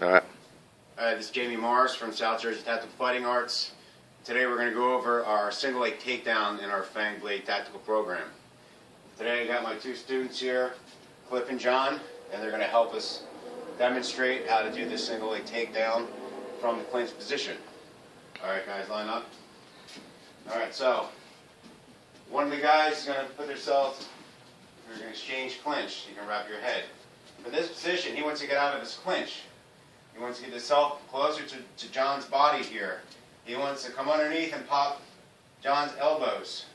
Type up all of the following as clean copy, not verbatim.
Alright. This is Jamie Morris from South Jersey Tactical Fighting Arts. Today we're going to go over our single leg takedown in our Fanged Blade tactical program. Today I got my two students here, Cliff and John, and they're going to help us demonstrate how to do this single leg takedown from the clinch position. Alright guys, line up. Alright, so one of the guys is going to put themselves, we're going to exchange clinch. You can wrap your head. For this position, he wants to get out of his clinch. He wants to get himself closer to John's body here. He wants to come underneath and pop John's elbows.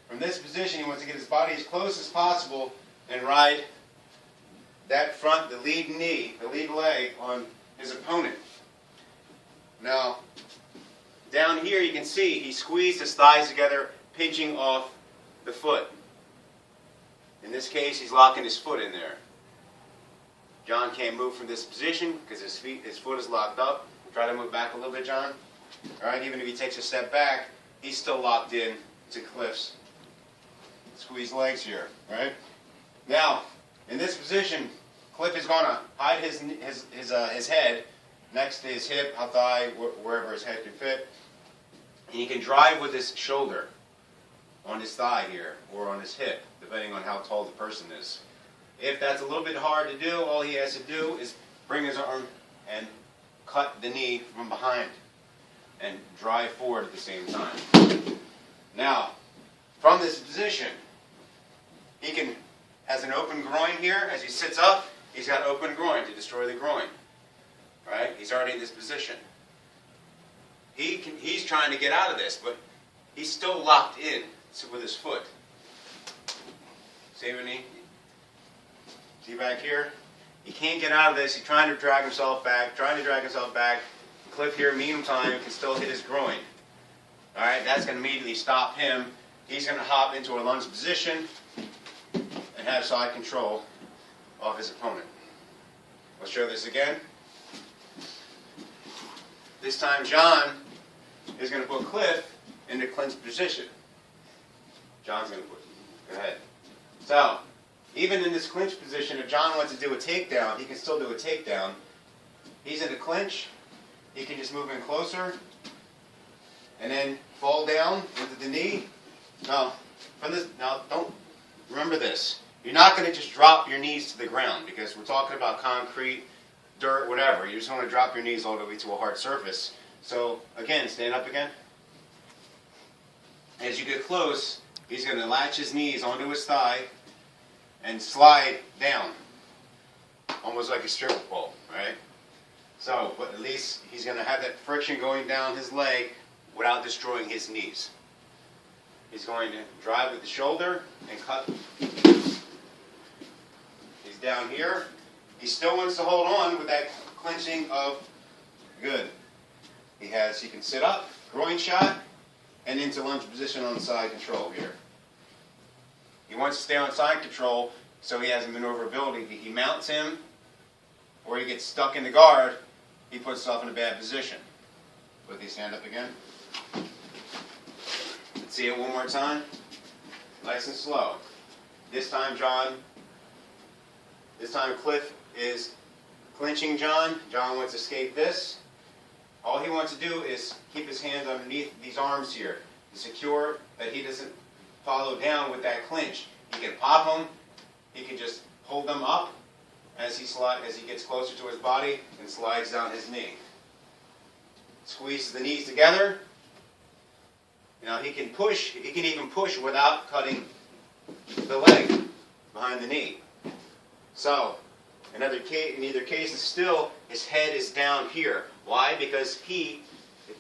From this position, he wants to get his body as close as possible and ride that front, the lead knee, the lead leg on his opponent. Now, down here you can see he squeezed his thighs together, pinching off the foot. In this case, he's locking his foot in there. John can't move from this position because his foot is locked up. Try to move back a little bit, John. All right, even if he takes a step back, he's still locked in to Cliff's squeezed legs here. All right. Now, in this position, Cliff is going to hide his head next to his hip, thigh, wherever his head can fit, and he can drive with his shoulder on his thigh here or on his hip, depending on how tall the person is. If that's a little bit hard to do, all he has to do is bring his arm and cut the knee from behind and drive forward at the same time. Now, from this position, he has an open groin here. As he sits up, he's got open groin to destroy the groin. Right? He's already in this position. He's trying to get out of this, but he's still locked in with his foot. See what he? See back here? He can't get out of this. He's trying to drag himself back, Cliff here, meantime, can still hit his groin. Alright, that's going to immediately stop him. He's going to hop into a lunge position and have side control of his opponent. Let's show this again. This time John is going to put Cliff into clinch position. John's going to put it. Go ahead. So, even in this clinch position, if John wants to do a takedown, he can still do a takedown. He's in the clinch. He can just move in closer and then fall down into the knee. Now, don't remember this. You're not going to just drop your knees to the ground because we're talking about concrete, dirt, whatever. You just want to drop your knees all the way to a hard surface. So, again, stand up again. As you get close, he's going to latch his knees onto his thigh and slide down, almost like a stripper pole, right? So, but at least he's going to have that friction going down his leg without destroying his knees. He's going to drive with the shoulder and cut. He's down here. He still wants to hold on with that clenching of, good. He can sit up, groin shot, and into lunge position on the side control here. He wants to stay on side control so he has a maneuverability. If he mounts him or he gets stuck in the guard, he puts himself in a bad position. Put his hand up again. Let's see it one more time. Nice and slow. This time Cliff is clinching John. John wants to escape this. All he wants to do is keep his hands underneath these arms here to secure that he doesn't follow down with that clinch. He can pop them. He can just hold them up as he gets closer to his body and slides down his knee. Squeezes the knees together. Now he can push. He can even push without cutting the leg behind the knee. So, in either case, still his head is down here. Why? Because he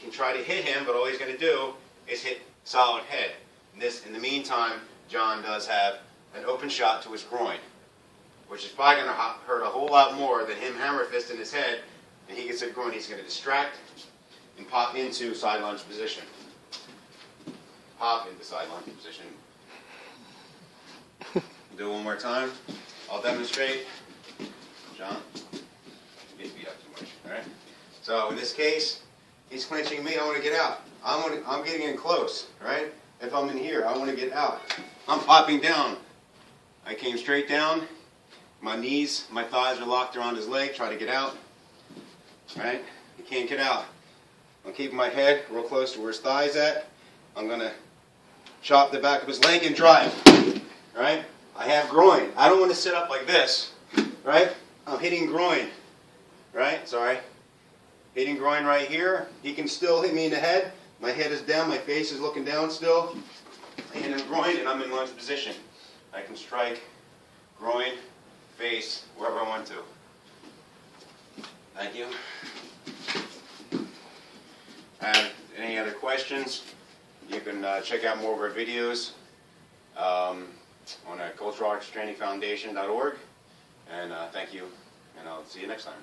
can try to hit him, but all he's going to do is hit solid head. In the meantime, John does have an open shot to his groin, which is probably going to hurt a whole lot more than him hammer fisting his head. And he gets a groin, he's going to distract and pop into side lunge position. Pop into side lunge position. Do it one more time. I'll demonstrate. John, you get beat up too much. All right. So in this case, he's clinching me. I want to get out. I'm getting in close. Right. If I'm in here, I want to get out. I'm popping down. I came straight down. My knees, my thighs are locked around his leg. Try to get out. Right? He can't get out. I'm keeping my head real close to where his thigh's at. I'm going to chop the back of his leg and drive. Right? I have groin. I don't want to sit up like this. Right? I'm hitting groin. Right? Sorry. Hitting groin right here. He can still hit me in the head. My head is down. My face is looking down still. I hit him groin and I'm in lunge position. I can strike groin, face, wherever I want to. Thank you. Any other questions? You can check out more of our videos on culturalartstrainingfoundation.org. And thank you, and I'll see you next time.